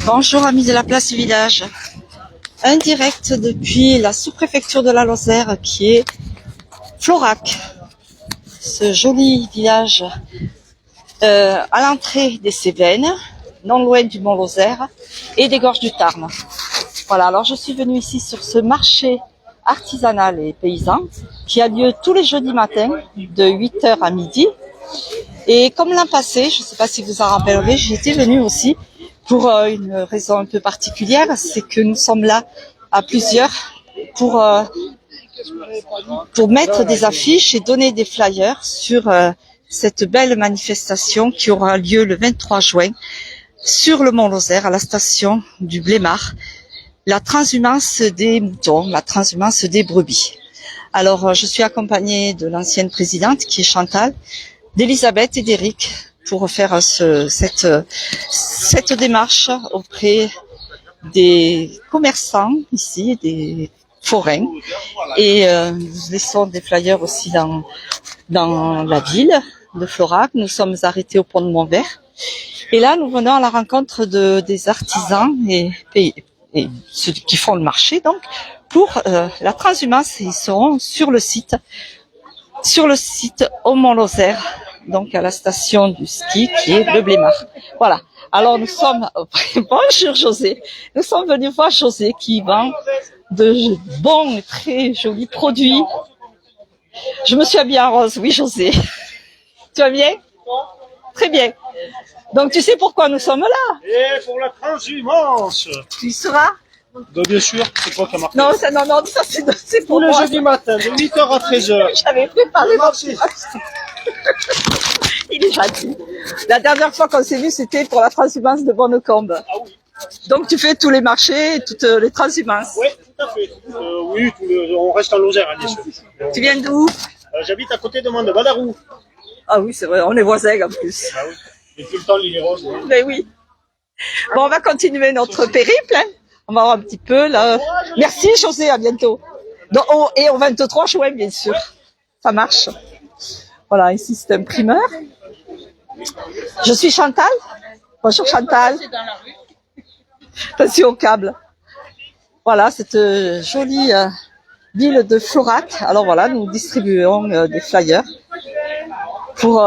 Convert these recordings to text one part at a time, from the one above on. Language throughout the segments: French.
Bonjour amis de la place du village. Un direct depuis la sous-préfecture de la Lozère qui est Florac. Ce joli village à l'entrée des Cévennes, non loin du Mont Lozère et des gorges du Tarn. Voilà, alors je suis venue ici sur ce marché artisanal et paysan qui a lieu tous les jeudis matins de 8h à midi. Et comme l'an passé, je ne sais pas si vous en rappellerez, j'étais venue aussi pour une raison un peu particulière, c'est que nous sommes là à plusieurs pour mettre des affiches et donner des flyers sur cette belle manifestation qui aura lieu le 23 juin sur le Mont Lozère à la station du Blémar, la transhumance des moutons, la transhumance des brebis. Alors je suis accompagnée de l'ancienne présidente qui est Chantal, d'Elisabeth et d'Éric pour faire cette démarche auprès des commerçants ici, des forains. Et nous laissons des flyers aussi dans la ville de Florac. Nous sommes arrêtés au pont de Montvert. Et là, nous venons à la rencontre des artisans et ceux qui font le marché, donc, pour la transhumance. Ils seront sur le site au Mont Lozère, donc à la station du ski qui est le Blémar. Voilà. Alors nous sommes, bonjour José, nous sommes venus voir José qui vend de bons et très jolis produits. Je me suis habillée en rose, oui José. Tu vas bien? Très bien. Donc tu sais pourquoi nous sommes là? Et pour la transhumance. Tu y seras? Donc, bien sûr, c'est toi qui as marqué. Non, ça c'est pour le moi. jeudi matin, de 8h à 13h. J'avais préparé mon petit. Il est gentil. La dernière fois qu'on s'est vu, c'était pour la transhumance de Bonnecombe. Ah oui. Donc tu fais tous les marchés, toutes les transhumances. Oui, tout à fait. Oui, on reste en Lozère, bien sûr. Tu viens d'où? J'habite à côté de moi, de Badarou. Ah oui, c'est vrai, on est voisins en plus. Ah oui. Et tout le temps, l'île est rose. Mais oui. Bon, on va continuer notre périple. Hein. On va voir un petit peu là. Merci José, à bientôt. Donc, et au 23 juin, bien sûr. Ça marche. Voilà, ici c'est un primeur. Je suis Chantal. Bonjour Chantal. Attention au câble. Voilà, cette jolie ville de Florac. Alors voilà, nous distribuons des flyers pour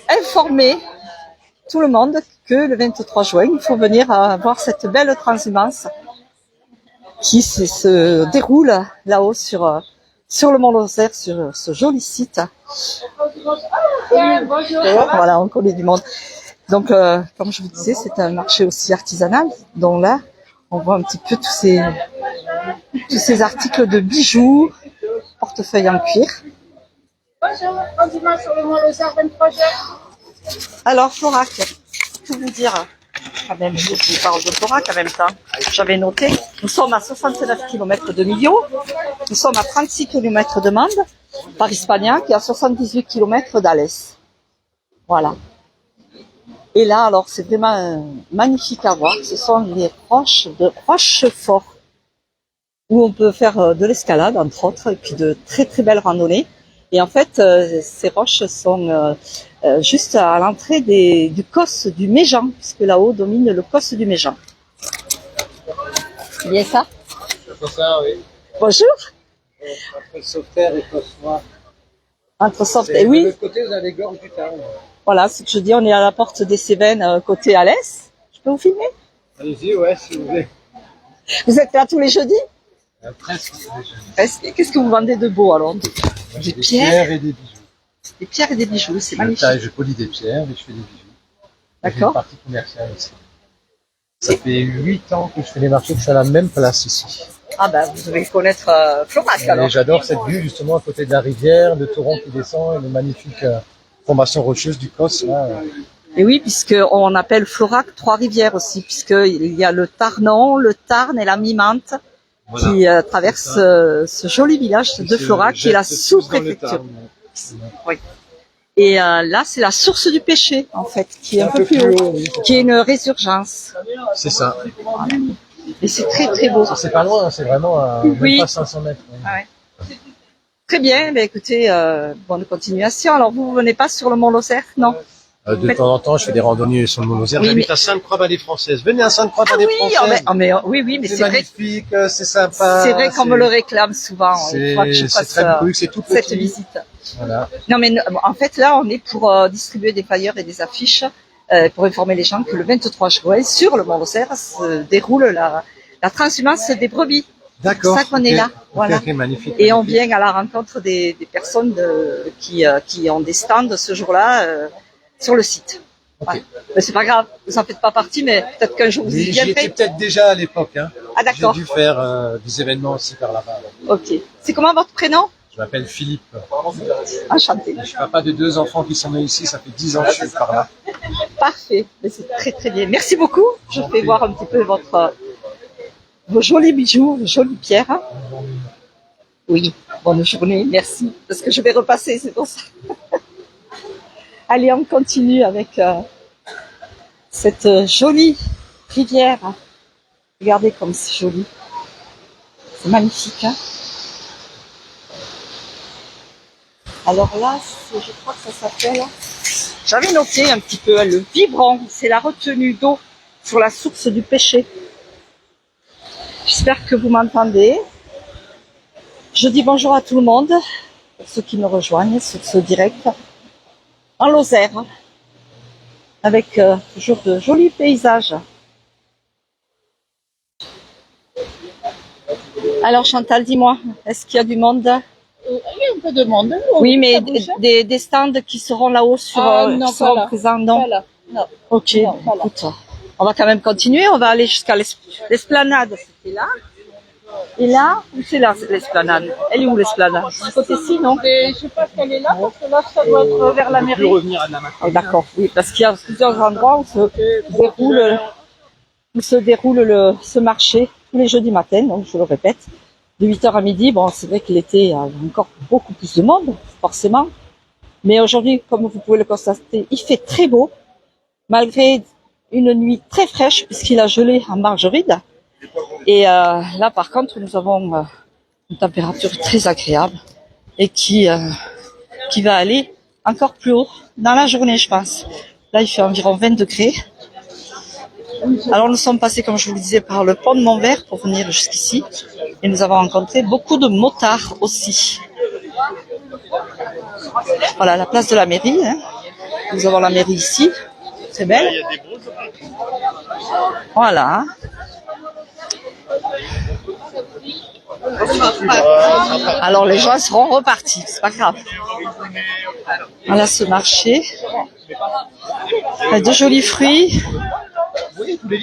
informer tout le monde que le 23 juin, il faut venir voir cette belle transhumance qui se déroule là-haut sur le Mont Lozère, sur ce joli site. Voilà, on connaît du monde. Donc, comme je vous disais, c'est un marché aussi artisanal. Donc là, on voit un petit peu tous ces articles de bijoux, portefeuilles en cuir. Bonjour, transhumance sur le Mont Lozère, 23 juin. Alors, Florac, que vous dire? Quand même, je vous parle de Florac en même temps. J'avais noté, nous sommes à 69 km de Millau, nous sommes à 36 km de Mende, par Hispania, qui est à 78 km d'Alès. Voilà. Et là, alors, c'est vraiment magnifique à voir. Ce sont les roches de Rochefort, où on peut faire de l'escalade, entre autres, et puis de très très belles randonnées. Et en fait, ces roches sont juste à l'entrée du Causse du Méjean, puisque là-haut domine le Causse du Méjean. C'est bien ça? C'est ça, oui. Bonjour. Entre Sauveterre et Cossois. Entre Sauveterre, oui. De l'autre côté, vous avez les gorges du Tarn. Voilà, ce que je dis, on est à la porte des Cévennes, côté Alès. Je peux vous filmer? Allez-y, ouais, si vous voulez. Vous êtes là tous les jeudis? Presque. Qu'est-ce que vous vendez de beau alors? Des pierres et des bijoux. Des pierres et des bijoux, c'est magnifique. Je polis des pierres et je fais des bijoux. D'accord. J'ai une partie commerciale ici. Ça fait 8 ans que je fais les marchés, que je suis à la même place ici. Ah ben, vous devez connaître Florac alors. Et j'adore cette vue justement à côté de la rivière, le torrent qui descend et les magnifiques formations rocheuses du Causse. Et oui, puisqu'on appelle Florac Trois-Rivières aussi, puisqu'il y a le Tarnon, le Tarn et la Mimante qui traversent ce joli village de Florac qui est la sous-préfecture. Oui. Et là, c'est la source du péché, en fait, qui est un peu plus haut, qui est une résurgence. C'est ça. Voilà. Et c'est très très beau. C'est pas loin, c'est vraiment à même pas 500 mètres. Ah ouais. Très bien, mais écoutez, bonne continuation. Alors vous venez pas sur le Mont Lozère, non? De temps en temps, je fais des randonnées sur le Mont Lozère. Oui, J'habite mais- à Sainte-Croix-Vallée Française. Venez à Sainte-Croix-Vallée oui, Française. oui, mais C'est c'est vrai, magnifique, c'est sympa. c'est vrai qu'on me le réclame souvent. Il faudra que je C'est fasse très brut, c'est tout cette petit. visite. Voilà. Non, mais en fait, là, on est pour distribuer des flyers et des affiches pour informer les gens que le 23 juin, sur le Mont Lozère, se déroule la transhumance des brebis. D'accord. C'est ça qu'on est là. Voilà. Ok, magnifique. Et on magnifique. vient à la rencontre des personnes qui ont des stands ce jour-là sur le site. Ok. Ouais. Mais c'est pas grave, vous en faites pas partie, mais peut-être qu'un jour vous y Oui, j'y étais viendrez. peut-être déjà à l'époque. Hein. Ah d'accord, J'ai dû faire des événements aussi par là-bas. ok. C'est comment votre prénom? Je m'appelle Philippe. Enchanté. Je suis papa de 2 enfants qui sont nés ici. Ça fait 10 ans que je suis par là. Parfait, mais c'est très très bien. Merci beaucoup. Je fais voir un petit peu vos jolis bijoux, vos jolies pierres. Oui, bonne journée, merci. Parce que je vais repasser, c'est pour ça. Allez, on continue avec cette jolie rivière. Regardez comme c'est joli. C'est magnifique, hein. Alors là, je crois que ça s'appelle... J'avais noté un petit peu le vibrant. C'est la retenue d'eau sur la source du Pêcher. J'espère que vous m'entendez. Je dis bonjour à tout le monde, pour ceux qui me rejoignent sur ce direct, en Lozère, avec toujours de jolis paysages. Alors Chantal, dis-moi, est-ce qu'il y a du monde? Il y a un peu de monde. Oui, mais Ça bouge. des stands qui seront là-haut sur, Non, qui seront pas là. présents, non? Pas là. Non. Ok, Non, pas là. écoute, on va quand même continuer, on va aller jusqu'à l'esplanade, c'était là. Et là, où c'est là l'esplanade? Elle est où l'esplanade? De ce côté-ci, non? Et je sais pas si elle est là, parce que là, ça doit être vers la mairie. revenir à la Oh, d'accord, oui, parce qu'il y a plusieurs endroits où se déroule ce marché tous les jeudis matins, donc je le répète, de 8h à midi. Bon, c'est vrai que l'été, il y a encore beaucoup plus de monde, forcément. Mais aujourd'hui, comme vous pouvez le constater, il fait très beau, malgré une nuit très fraîche, puisqu'il a gelé en Margeride. Et là, par contre, nous avons une température très agréable et qui va aller encore plus haut dans la journée, je pense. Là, il fait environ 20 degrés. Alors, nous sommes passés, comme je vous le disais, par le pont de Montvert pour venir jusqu'ici. Et nous avons rencontré beaucoup de motards aussi. Voilà, la place de la mairie. Hein. Nous avons la mairie ici. C'est belle. Voilà. Alors, les gens seront repartis. C'est pas grave. Voilà ce marché. Il y a de jolis fruits.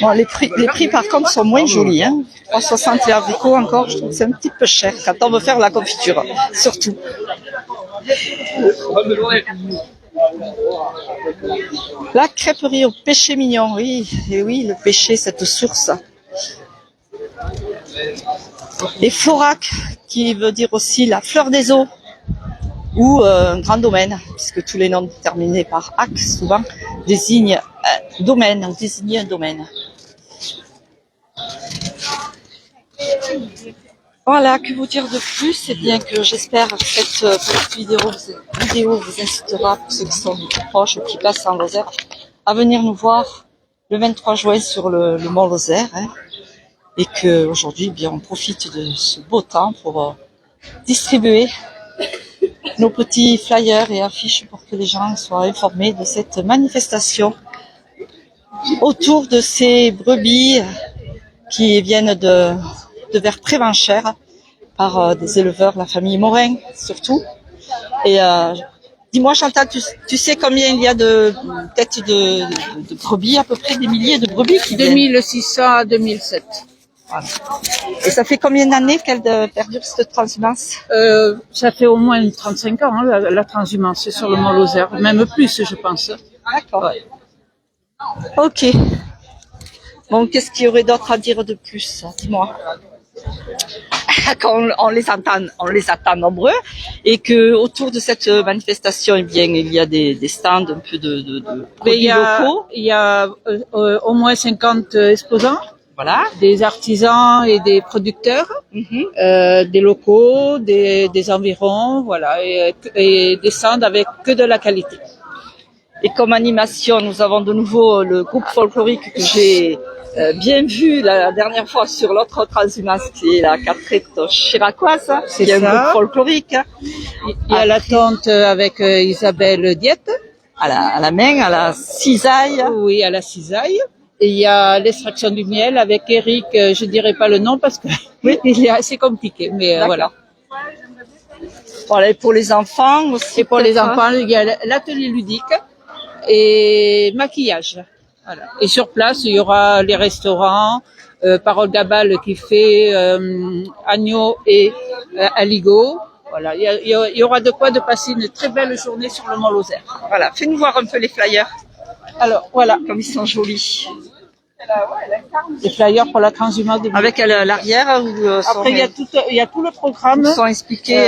Bon, les prix par contre sont moins jolis. Hein. 3,60 les abricots encore, je trouve que c'est un petit peu cher quand on veut faire la confiture, surtout. La crêperie au péché mignon, oui, et oui, le péché, cette source. Et Florac, qui veut dire aussi la fleur des eaux, ou un grand domaine, puisque tous les noms terminés par AC, souvent, désignent un domaine. Voilà, que vous dire de plus? C'est bien que j'espère que cette petite vidéo vous incitera, pour ceux qui sont proches ou qui passent en Lozère, à venir nous voir le 23 juin sur le Mont Lozère, hein, et que aujourd'hui, bien, on profite de ce beau temps pour distribuer nos petits flyers et affiches pour que les gens soient informés de cette manifestation autour de ces brebis qui viennent de vers Prévenchères par des éleveurs, la famille Morin surtout. Et dis-moi Chantal, tu sais combien il y a de têtes de brebis, à peu près des milliers de brebis qui viennent? 2600 à 2007. Voilà. Et ça fait combien d'années qu'elle perdure cette transhumance? Ça fait au moins 35 ans, hein, la transhumance sur le Mont Lozère. Même plus, je pense. D'accord. Ouais. Ok. Bon, qu'est-ce qu'il y aurait d'autre à dire de plus? Dis-moi. Quand on les attend nombreux, et que autour de cette manifestation, eh bien, il y a des stands un peu de produits locaux. Il y a au moins 50 exposants. Voilà. Des artisans et des producteurs, des locaux, des environs, voilà, et des stands avec que de la qualité. Et comme animation, nous avons de nouveau le groupe folklorique que j'ai bien vu la dernière fois sur l'autre transhumance, qui est la Catrette chiracoise, C'est qui est un ça. groupe folklorique. Il y a la tante avec Isabelle Diette, À la main, à la cisaille. oui, à la cisaille. Et il y a l'extraction du miel avec Eric, je dirais pas le nom parce que oui, il est assez compliqué, mais D'accord. voilà. Voilà, et pour les enfants aussi. Et pour les peut-être, enfants, il y a l'atelier ludique et maquillage. Voilà. Et sur place, il y aura les restaurants, Parole Gabal qui fait agneau et aligot. Voilà, il y aura de quoi de passer une très belle journée sur le Mont Lozère. Voilà, fais-nous voir un peu les flyers, Alors voilà, comme ils sont jolis. les flyers pour la transhumance de Avec à l'arrière, où Après, il y a tout le programme sont expliqués.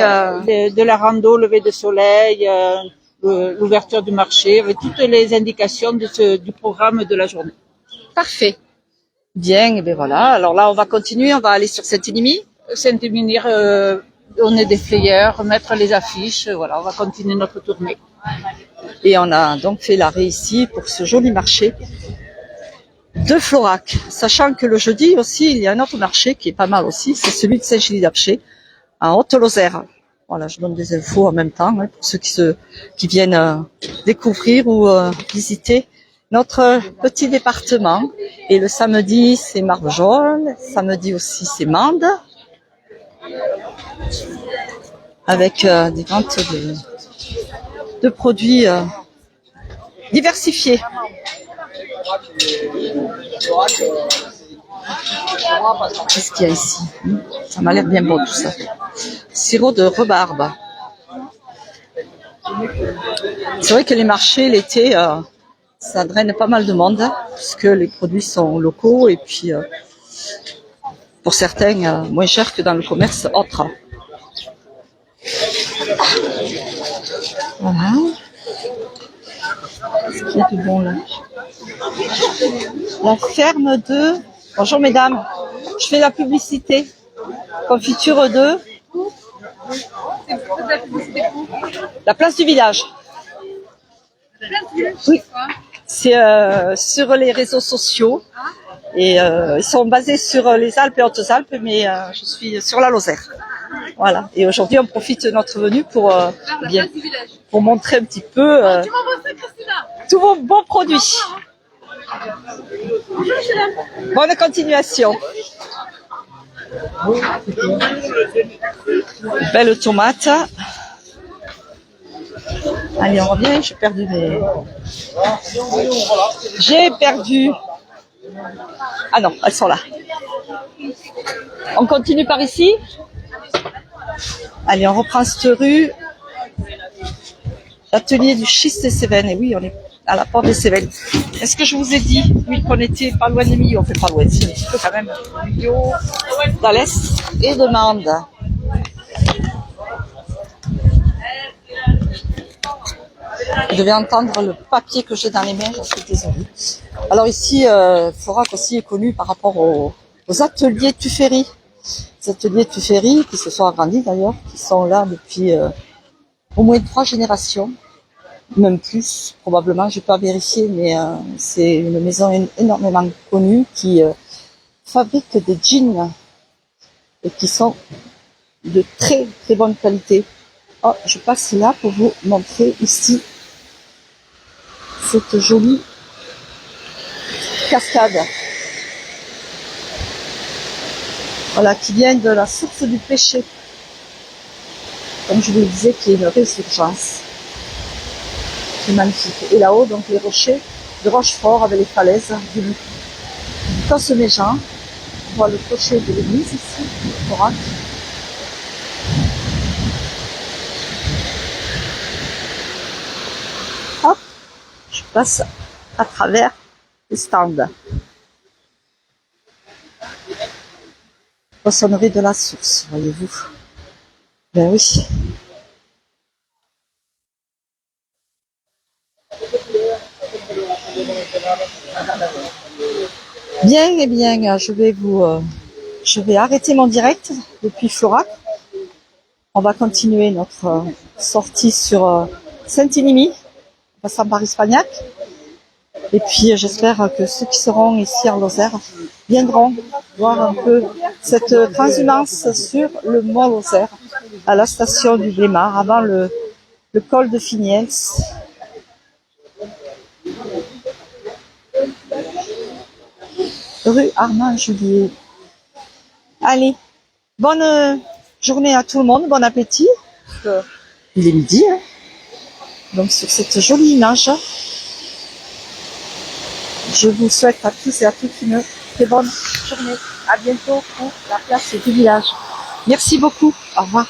de la rando, lever de soleil, l'ouverture du marché, avec toutes les indications du programme de la journée. Parfait. Bien, et bien voilà. Alors là, on va continuer, on va aller sur Saint-Émile. Saint-Émilion, donner des flyers, mettre les affiches, voilà, on va continuer notre tournée. Et on a donc fait l'arrêt ici pour ce joli marché de Florac. Sachant que le jeudi aussi, il y a un autre marché qui est pas mal aussi, c'est celui de Saint-Gilles-d'Apcher, en Haute-Lozère. Voilà, je donne des infos en même temps hein, pour ceux qui viennent découvrir ou visiter notre petit département. Et le samedi, c'est Marvejols. Samedi aussi, c'est Mende. Avec des ventes de produits diversifiés. Qu'est-ce qu'il y a ici? Ça m'a l'air bien bon tout ça. Sirop de rhubarbe. C'est vrai que les marchés l'été, ça draine pas mal de monde puisque les produits sont locaux et puis pour certains moins chers que dans le commerce autre. Voilà. Qu'est-ce qu'il y a de bon là? La ferme de... Bonjour mesdames, je fais la publicité. Confiture de... La place du village. Oui. C'est sur les réseaux sociaux. Et ils sont basés sur les Alpes et Hautes-Alpes, mais je suis sur la Lozère. Voilà. Et aujourd'hui, on profite de notre venue pour montrer un petit peu tous vos bons produits. Bonne continuation. Belle tomate. Allez, on revient. J'ai perdu mes... J'ai perdu... Ah non, elles sont là. On continue par ici. Allez, on reprend cette rue. L'atelier du schiste des Cévennes. Et oui, on est à la porte des Cévennes. Est-ce que je vous ai dit, oui, qu'on était pas loin des Millau? On fait pas loin, c'est un petit peu quand même. Millau, d'Alès et de Mende. Vous devez entendre le papier que j'ai dans les mains, j'en suis désolée. Alors ici, Florac aussi est connu par rapport aux ateliers Tuffery. Les ateliers Tuffery qui se sont agrandis d'ailleurs, qui sont là depuis au moins 3 générations, même plus probablement, je n'ai pas vérifié, mais c'est une maison énormément connue qui fabrique des jeans et qui sont de très très bonne qualité. Oh, je passe là pour vous montrer ici cette jolie cascade. Voilà, qui vient de la source du péché. Comme je vous le disais, qui est une résurgence. C'est magnifique. Et là-haut, donc les rochers de Rochefort avec les falaises du Cosméjean. On voit le clocher de l'église ici, Florac. Hop, je passe à travers les stands. Poissonnerie de la Source, voyez-vous. Ben oui. Bien, eh bien, je vais arrêter mon direct depuis Florac. On va continuer notre sortie sur Saint-Émilion. On passant par Ispagnac. Et puis j'espère que ceux qui seront ici en Lozère viendront voir un peu cette transhumance sur le mont Lozère, à la station du Blémar, avant le col de Finiels. Rue Armand Julier. Allez, bonne journée à tout le monde, bon appétit. Il est midi, hein. Donc sur cette jolie image, je vous souhaite à tous et à toutes une très bonne journée. À bientôt pour la place du village. Merci beaucoup. Au revoir.